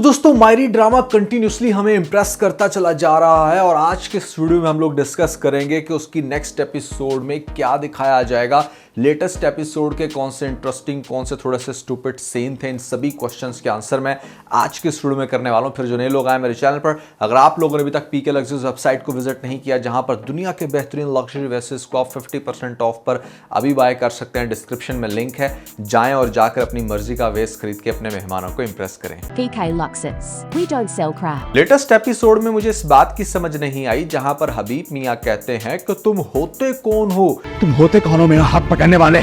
तो दोस्तों मायरी drama continuously हमें इम्प्रेस करता चला जा रहा है और आज के इस वीडियो में हम लोग डिस्कस करेंगे कि उसकी नेक्स्ट एपिसोड में क्या दिखाया जाएगा। लेटेस्ट एपिसोड के कौन से इंटरेस्टिंग, कौन से थोड़े से स्टूपिड सीन थे, इन सभी क्वेश्चंस के आंसर मैं आज के इस वीडियो में करने वाला हूं। फिर जो नए लोग आए मेरे चैनल पर, अगर आप लोगों ने अभी तक पीके लग्जरीज वेबसाइट को विजिट नहीं किया, जहां पर दुनिया के बेहतरीन लग्जरी ड्रेसेस को आप 50% ऑफ पर अभी बाय कर सकते हैं, डिस्क्रिप्शन में लिंक है, जाएं और जाकर अपनी मर्जी का वेस्ट खरीद के अपने मेहमानों को इंप्रेस करें। PK Luxus. We don't sell crap. Latest episode में मुझे इस बात की समझ नहीं आई जहां पर हबीब मियां कहते हैं कि तुम होते कौन हो? तुम होते कौन हो मेरा हाथ पकड़ने वाले?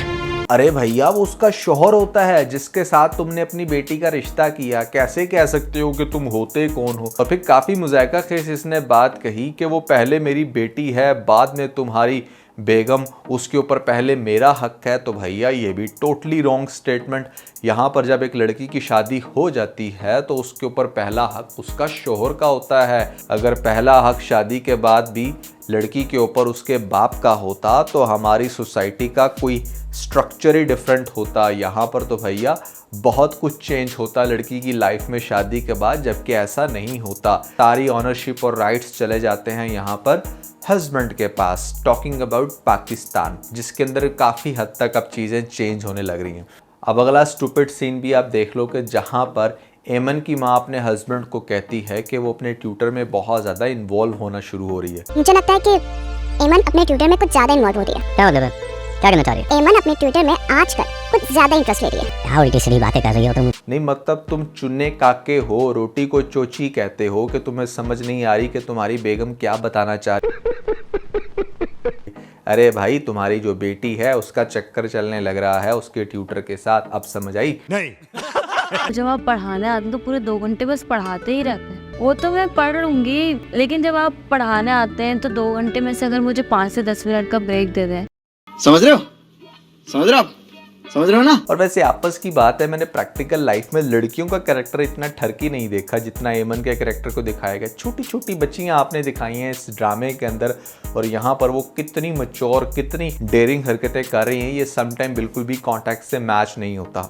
अरे भैया, वो उसका शौहर होता है जिसके साथ तुमने अपनी बेटी का रिश्ता किया, कैसे कह सकते हो कि तुम होते कौन हो? और फिर काफी मुज़ायका खेस इसने बात कही कि वो पहले मेरी बेटी है, बाद में तुम्हारी बेगम, उसके ऊपर पहले मेरा हक है। तो भैया ये भी टोटली रॉन्ग स्टेटमेंट। यहाँ पर जब एक लड़की की शादी हो जाती है तो उसके ऊपर पहला हक उसका शौहर का होता है। अगर पहला हक शादी के बाद भी लड़की के ऊपर उसके बाप का होता तो हमारी सोसाइटी का कोई स्ट्रक्चर ही डिफरेंट होता। यहाँ पर तो भैया बहुत कुछ चेंज होता लड़की की लाइफ में शादी के बाद, जबकि ऐसा नहीं होता। सारी ऑनरशिप और राइट्स चले जाते हैं यहाँ पर हस्बैंड के पास। टॉकिंग अबाउट पाकिस्तान, जिसके अंदर काफ़ी हद तक अब चीज़ें चेंज होने लग रही हैं। अब अगला स्टूपिड सीन भी आप देख लो कि जहाँ पर एमन की माँ अपने हस्बैंड को कहती है कि वो अपने ट्यूटर में बहुत ज़्यादा इन्वॉल्व होना शुरू हो रही है। मुझे लगता है कि एमन अपने ट्यूटर में कुछ ज़्यादा इन्वॉल्व हो रही है। क्या मतलब? क्या कहना चाह रही है? एमन अपने ट्यूटर में आजकल कुछ ज़्यादा इंटरेस्ट ले रही है। क्या उल्टी सीधी बातें कर रही हो तुम? नहीं मतलब तुम चुन्ने काके हो, रोटी को चोची कहते हो कि तुम्हें समझ नहीं आ रही कि तुम्हारी बेगम क्या बताना चाह रही। अरे भाई, तुम्हारी जो बेटी है उसका चक्कर चलने लग रहा है उसके ट्यूटर के साथ, अब समझ आई? नहीं। जब आप पढ़ाने आते हैं तो पूरे 2 घंटे बस पढ़ाते ही रहते हैं। वो तो मैं पढ़ लूंगी, लेकिन जब आप पढ़ाने आते हैं तो 2 घंटे में से अगर मुझे 5 से 10 मिनट का ब्रेक दे दें। समझ रहे हो? समझ रहे हो आप? समझ रहे हो ना? और वैसे आपस की बात है, मैंने प्रैक्टिकल लाइफ में लड़कियों का कैरेक्टर इतना ठरकी नहीं देखा जितना एमन के कैरेक्टर को दिखाया गया। छोटी छोटी बच्चियां आपने दिखाई हैं इस ड्रामे के अंदर, और यहाँ पर वो कितनी मैच्योर, कितनी डेयरिंग हरकतें कर रही हैं, ये समटाइम बिल्कुल भी कॉन्टेक्ट से मैच नहीं होता।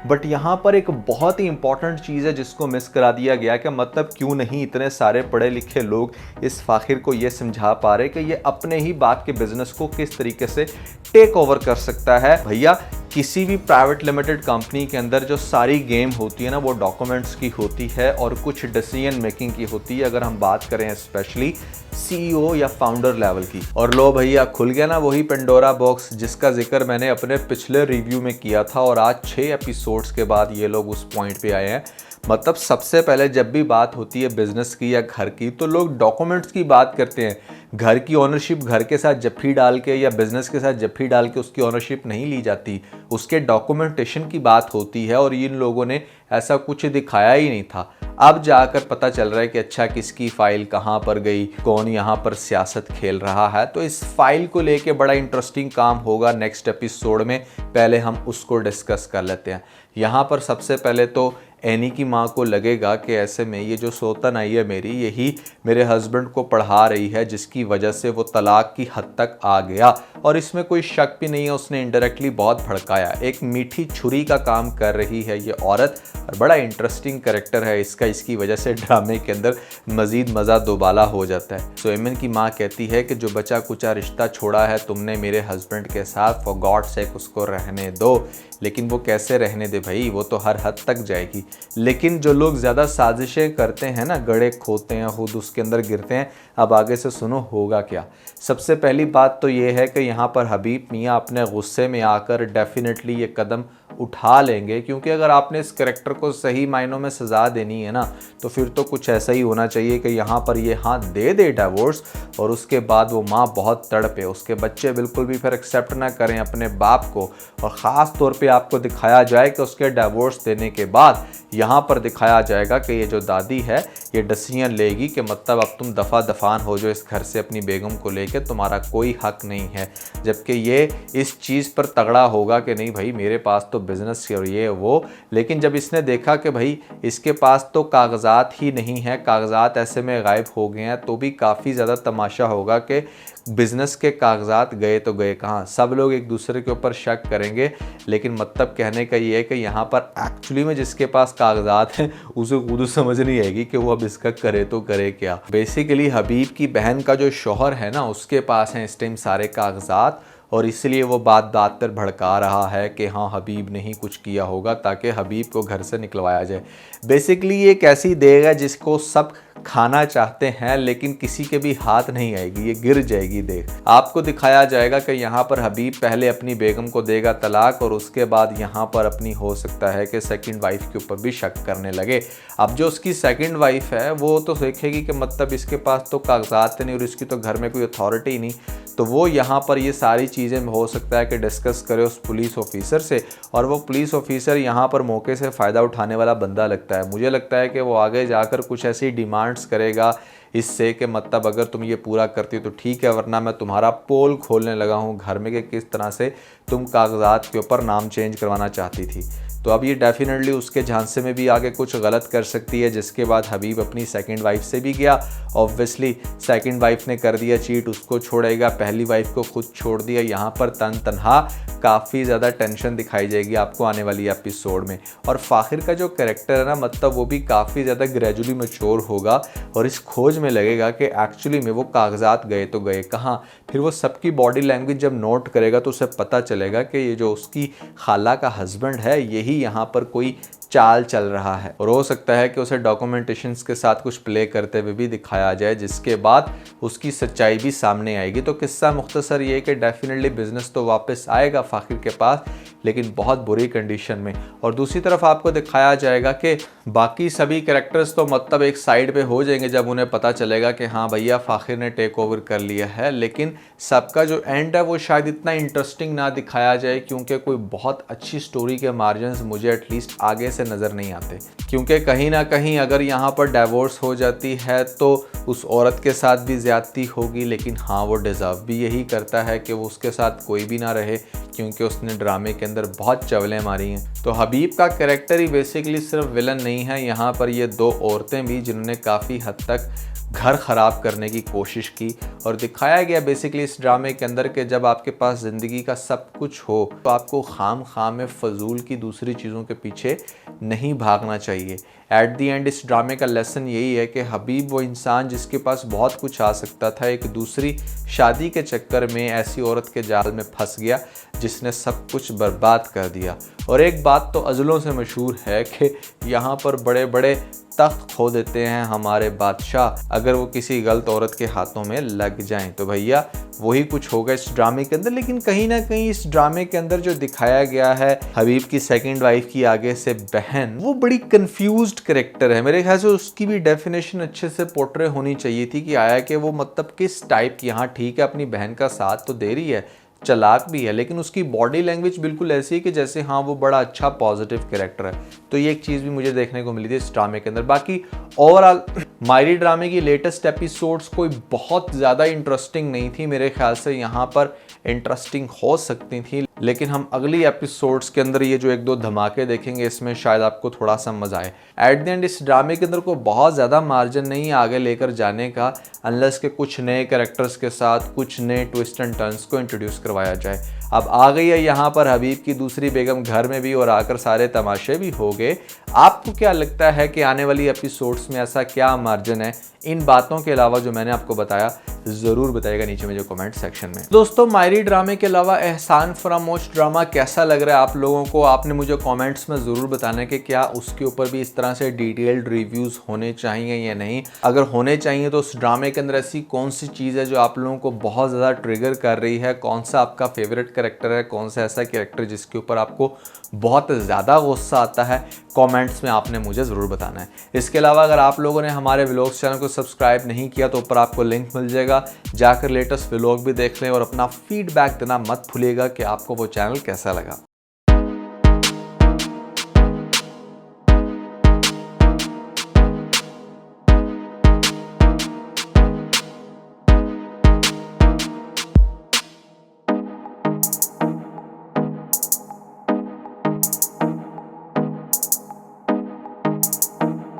बट यहाँ पर एक बहुत ही इंपॉर्टेंट चीज़ है जिसको मिस करा दिया गया कि मतलब क्यों नहीं इतने सारे पढ़े लिखे लोग इस फाखिर को ये समझा पा रहे कि ये अपने ही बाप के बिजनेस को किस तरीके से टेक ओवर कर सकता है। भैया, किसी भी प्राइवेट लिमिटेड कंपनी के अंदर जो सारी गेम होती है ना, वो डॉक्यूमेंट्स की होती है और कुछ डिसीजन मेकिंग की होती है, अगर हम बात करें स्पेशली सीईओ या फाउंडर लेवल की। और लो भैया, खुल गया ना वही पेंडोरा बॉक्स जिसका जिक्र मैंने अपने पिछले रिव्यू में किया था, और आज 6 एपिसोड्स के बाद ये लोग उस पॉइंट पे आए हैं। मतलब सबसे पहले जब भी बात होती है बिजनेस की या घर की तो लोग डॉक्यूमेंट्स की बात करते हैं। घर की ओनरशिप घर के साथ जफ्फी डाल के या बिजनेस के साथ जफ्फी डाल के उसकी ओनरशिप नहीं ली जाती, उसके डॉक्यूमेंटेशन की बात होती है, और इन लोगों ने ऐसा कुछ दिखाया ही नहीं था। अब जाकर पता चल रहा है कि अच्छा किसकी फाइल कहाँ पर गई, कौन यहाँ पर सियासत खेल रहा है। तो इस फाइल को लेके बड़ा इंटरेस्टिंग काम होगा नेक्स्ट एपिसोड में, पहले हम उसको डिस्कस कर लेते हैं। यहाँ पर सबसे पहले तो एनी की माँ को लगेगा कि ऐसे में ये जो सौतन आई है मेरी, यही मेरे हस्बैंड को पढ़ा रही है, जिसकी वजह से वो तलाक की हद तक आ गया। और इसमें कोई शक भी नहीं है, उसने इनडायरेक्टली बहुत भड़काया। एक मीठी छुरी का काम कर रही है ये औरत, और बड़ा इंटरेस्टिंग कैरेक्टर है इसका। इसकी वजह से ड्रामे के अंदर मज़ीद मज़ा दोबाला हो जाता है। सो एमन की माँ कहती है कि जो बचा कुचा रिश्ता छोड़ा है तुमने मेरे हस्बैंड के साथ, फॉर गॉड सेक उसको रहने दो। लेकिन वो कैसे रहने दे भाई, वो तो हर हद तक जाएगी। लेकिन जो लोग ज़्यादा साजिशें करते हैं ना, गड़े खोते हैं, खुद उसके अंदर गिरते हैं। अब आगे से सुनो होगा क्या। सबसे पहली बात तो ये है कि यहाँ पर हबीब मियाँ अपने गुस्से में आकर डेफिनेटली ये कदम उठा लेंगे, क्योंकि अगर आपने इस करैक्टर को सही मायनों में सज़ा देनी है ना, तो फिर तो कुछ ऐसा ही होना चाहिए कि यहाँ पर ये हाँ दे दे डिवोर्स, और उसके बाद वो माँ बहुत तड़पे, उसके बच्चे बिल्कुल भी फिर एक्सेप्ट ना करें अपने बाप को, और ख़ास तौर पे आपको दिखाया जाए कि उसके डिवोर्स देने के बाद यहाँ पर दिखाया जाएगा कि ये जो दादी है ये डिसीजन लेगी कि मतलब अब तुम दफ़ा दफान हो जो इस घर से अपनी बेगम को लेके, तुम्हारा कोई हक नहीं है। जबकि ये इस चीज़ पर तगड़ा होगा कि नहीं भाई मेरे पास तो बिजनेस और ये वो। लेकिन जब इसने देखा कि भाई इसके पास तो कागजात ही नहीं है, कागजात ऐसे में गायब हो गए हैं, तो भी काफ़ी ज़्यादा तमाशा होगा कि बिजनेस के कागजात गए तो गए कहाँ। सब लोग एक दूसरे के ऊपर शक करेंगे, लेकिन मतलब कहने का ये है कि यहाँ पर एक्चुअली में जिसके पास कागजात हैं उसे खुद समझ नहीं आएगी कि वो अब इसका करे तो करे क्या। बेसिकली हबीब की बहन का जो शौहर है ना, उसके पास हैं इस टाइम सारे कागजात, और इसलिए वो बात पर भड़का रहा है कि हाँ हबीब ने ही कुछ किया होगा ताकि हबीब को घर से निकलवाया जाए। बेसिकली ये एक ऐसी देग है जिसको सब खाना चाहते हैं लेकिन किसी के भी हाथ नहीं आएगी, ये गिर जाएगी देग। आपको दिखाया जाएगा कि यहाँ पर हबीब पहले अपनी बेगम को देगा तलाक और उसके बाद यहाँ पर अपनी हो सकता है कि सेकंड वाइफ के ऊपर भी शक करने लगे। अब जो उसकी सेकंड वाइफ है वो तो देखेगी कि मतलब इसके पास तो कागजात नहीं और इसकी तो घर में कोई अथॉरिटी नहीं, तो वो यहाँ पर ये सारी चीज़ें हो सकता है कि डिस्कस करे उस पुलिस ऑफिसर से, और वो पुलिस ऑफिसर यहाँ पर मौके से फ़ायदा उठाने वाला बंदा लगता है। मुझे लगता है कि वो आगे जाकर कुछ ऐसी डिमांड्स करेगा इससे कि मतलब अगर तुम ये पूरा करती हो तो ठीक है, वरना मैं तुम्हारा पोल खोलने लगा हूँ घर में कि किस तरह से तुम कागजात के ऊपर नाम चेंज करवाना चाहती थी। तो अब ये डेफिनेटली उसके झांसे में भी आगे कुछ गलत कर सकती है, जिसके बाद हबीब अपनी सेकंड वाइफ से भी गया। ऑब्वियसली सेकंड वाइफ ने कर दिया चीट, उसको छोड़ेगा, पहली वाइफ को खुद छोड़ दिया। यहाँ पर तनहा काफ़ी ज़्यादा टेंशन दिखाई जाएगी आपको आने वाली एपिसोड में। और फ़ाखिर का जो कैरेक्टर है ना, मतलब वो भी काफ़ी ज़्यादा ग्रेजुअली मैच्योर होगा और इस खोज में लगेगा कि एक्चुअली में वो कागजात गए तो गए कहाँ। फिर वो सबकी बॉडी लैंग्वेज जब नोट करेगा तो उसे पता चलेगा कि ये जो उसकी खाला का हस्बैंड है यही यहाँ पर कोई चाल चल रहा है, और हो सकता है कि उसे डॉक्यूमेंटेशंस के साथ कुछ प्ले करते हुए भी दिखाया जाए, जिसके बाद उसकी सच्चाई भी सामने आएगी। तो किस्सा मुख्तसर ये कि डेफिनेटली बिजनेस तो वापस आएगा फ़ाखिर के पास, लेकिन बहुत बुरी कंडीशन में। और दूसरी तरफ आपको दिखाया जाएगा कि बाकी सभी कैरेक्टर्स तो मतलब एक साइड पे हो जाएंगे जब उन्हें पता चलेगा कि हाँ भैया फ़ाखिर ने टेक ओवर कर लिया है, लेकिन सबका जो एंड है वो शायद इतना इंटरेस्टिंग ना दिखाया जाए, क्योंकि कोई बहुत अच्छी स्टोरी के मार्जिन्स मुझे एटलीस्ट आगे से नज़र नहीं आते। क्योंकि कहीं ना कहीं अगर यहाँ पर डाइवोर्स हो जाती है तो उस औरत के साथ भी ज़्यादती होगी, लेकिन हाँ वो डिज़र्व भी यही करता है कि वो उसके साथ कोई भी ना रहे, क्योंकि उसने ड्रामे के अंदर बहुत चवलें मारी हैं। तो हबीब का कैरेक्टर ही बेसिकली सिर्फ विलन नहीं है, यहाँ पर ये दो औरतें भी जिन्होंने काफ़ी हद तक घर ख़राब करने की कोशिश की। और दिखाया गया बेसिकली इस ड्रामे के अंदर कि जब आपके पास ज़िंदगी का सब कुछ हो तो आपको खाम में फजूल की दूसरी चीज़ों के पीछे नहीं भागना चाहिए। एट दी एंड इस ड्रामे का लेसन यही है कि हबीब वो इंसान जिसके पास बहुत कुछ आ सकता था, एक दूसरी शादी के चक्कर में ऐसी औरत के जाल में फंस गया जिसने सब कुछ बर्बाद कर दिया। और एक बात तो अज़लों से मशहूर है कि यहाँ पर बड़े बड़े तख्त खो देते हैं हमारे बादशाह, अगर वो किसी गलत औरत के हाथों में लग जाएं। तो भैया वही कुछ होगा इस ड्रामे के अंदर। लेकिन कहीं ना कहीं इस ड्रामे के अंदर जो दिखाया गया है हबीब की सेकंड वाइफ की आगे से बहन, वो बड़ी कंफ्यूज्ड कैरेक्टर है। मेरे ख्याल से उसकी भी डेफिनेशन अच्छे से पोर्ट्रे होनी चाहिए थी कि आया कि वो मतलब किस टाइप की, हाँ ठीक है अपनी बहन का साथ तो दे रही है, चालाक भी है, लेकिन उसकी बॉडी लैंग्वेज बिल्कुल ऐसी है कि जैसे हाँ वो बड़ा अच्छा पॉजिटिव कैरेक्टर है। तो ये एक चीज़ भी मुझे देखने को मिली थी इस ड्रामे के अंदर। बाकी ओवरऑल मायरी ड्रामे की लेटेस्ट एपिसोड्स कोई बहुत ज़्यादा इंटरेस्टिंग नहीं थी, मेरे ख्याल से यहाँ पर इंटरेस्टिंग हो सकती थी, लेकिन हम अगली एपिसोड्स के अंदर ये जो एक दो धमाके देखेंगे इसमें शायद आपको थोड़ा सा मजा आए। एट द एंड इस ड्रामे के अंदर को बहुत ज़्यादा मार्जिन नहीं है आगे लेकर जाने का, अनलेस के कुछ नए कैरेक्टर्स के साथ कुछ नए ट्विस्ट एंड टर्न्स को इंट्रोड्यूस करवाया जाए। अब आ गई है यहाँ पर हबीब की दूसरी बेगम घर में भी, और आकर सारे तमाशे भी हो गए। आपको क्या लगता है कि आने वाली एपिसोड्स में ऐसा क्या मार्जिन है इन बातों के अलावा जो मैंने आपको बताया? ज़रूर बताइएगा नीचे में जो कमेंट सेक्शन में। दोस्तों मायरी ड्रामे के अलावा एहसान फरामोश ड्रामा कैसा लग रहा है आप लोगों को? आपने मुझे कमेंट्स में ज़रूर बताना है कि क्या उसके ऊपर भी इस तरह से डिटेल्ड रिव्यूज़ होने चाहिए या नहीं। अगर होने चाहिए तो उस ड्रामे के अंदर ऐसी कौन सी चीज़ है जो आप लोगों को बहुत ज़्यादा ट्रिगर कर रही है? कौन सा आपका फेवरेट कैरेक्टर है? कौन सा ऐसा कैरेक्टर जिसके ऊपर आपको बहुत ज़्यादा गुस्सा आता है? कमेंट्स में आपने मुझे ज़रूर बताना है। इसके अलावा अगर आप लोगों ने हमारे व्लॉग्स चैनल को सब्सक्राइब नहीं किया तो ऊपर आपको लिंक मिल जाएगा, जाकर लेटेस्ट व्लॉग भी देख लें और अपना फीडबैक देना मत भूलिएगा कि आपको वो चैनल कैसा लगा।